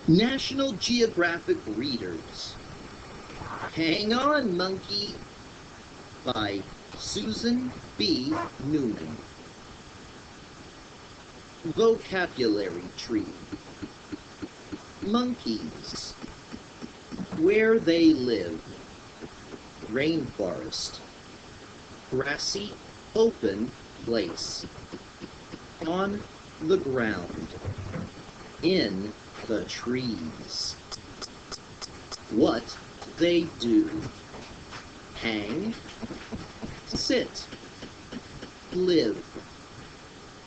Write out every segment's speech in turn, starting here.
National Geographic readers, Hang On, Monkey by Susan B. Newman. Vocabulary tree. Monkeys. Where they live. Rainforest. Grassy, open place. On the ground. In the trees. What they do. Hang, sit, live,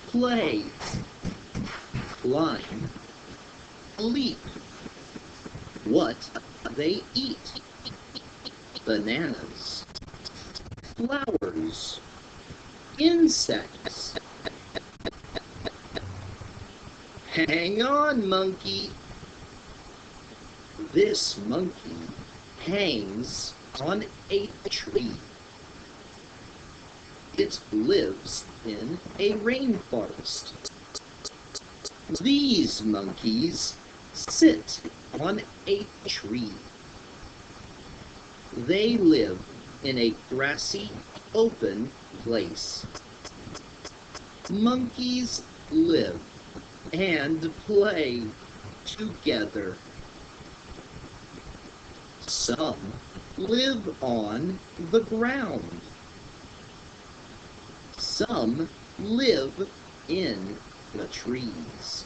play, climb, leap. What they eat. Bananas, flowers, insects. Hang on, monkey. This monkey hangs on a tree. It lives in a rainforest. These monkeys sit on a tree. They live in a grassy, open place. Monkeys live and play together. Some live on the ground. Some live in the trees.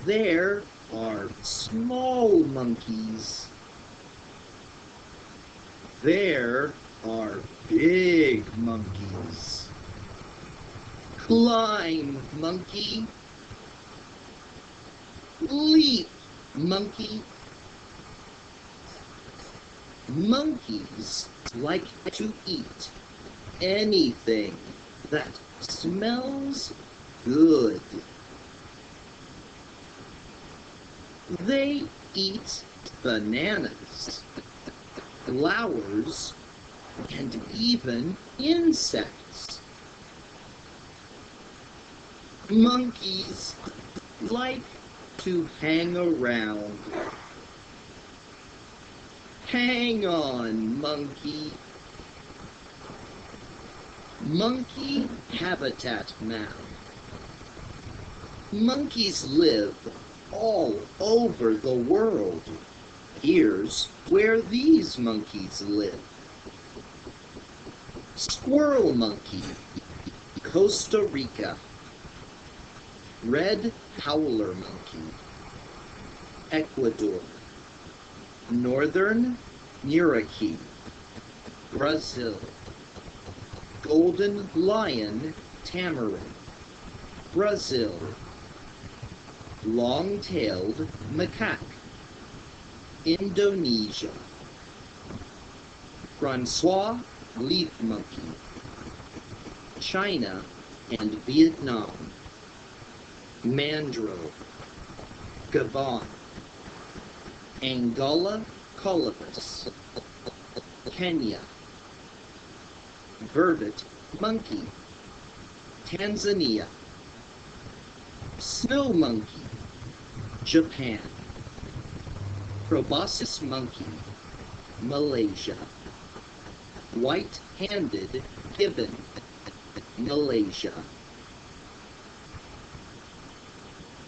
There are small monkeys. There are big monkeys. Climb, monkey. Leap, monkey. Monkeys like to eat anything that smells good. They eat bananas, flowers, and even insects. Monkeys like to hang around. Hang on, monkey. Monkey habitat map. Monkeys live all over the world. Here's where these monkeys live. Squirrel monkey, Costa Rica. Red howler monkey, Ecuador. Northern Muriqui, Brazil. Golden lion tamarin, Brazil. Long-tailed macaque, Indonesia. Francois leaf monkey, China and Vietnam. Mandrill, Gabon. Angora colobus, Kenya. Vervet monkey, Tanzania. Snow monkey, Japan. Proboscis monkey, Malaysia. White-handed gibbon, Malaysia.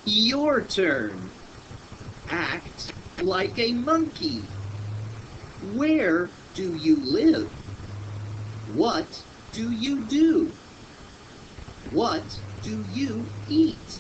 Your turn. Act like a monkey. Where do you live? What do you do? What do you eat?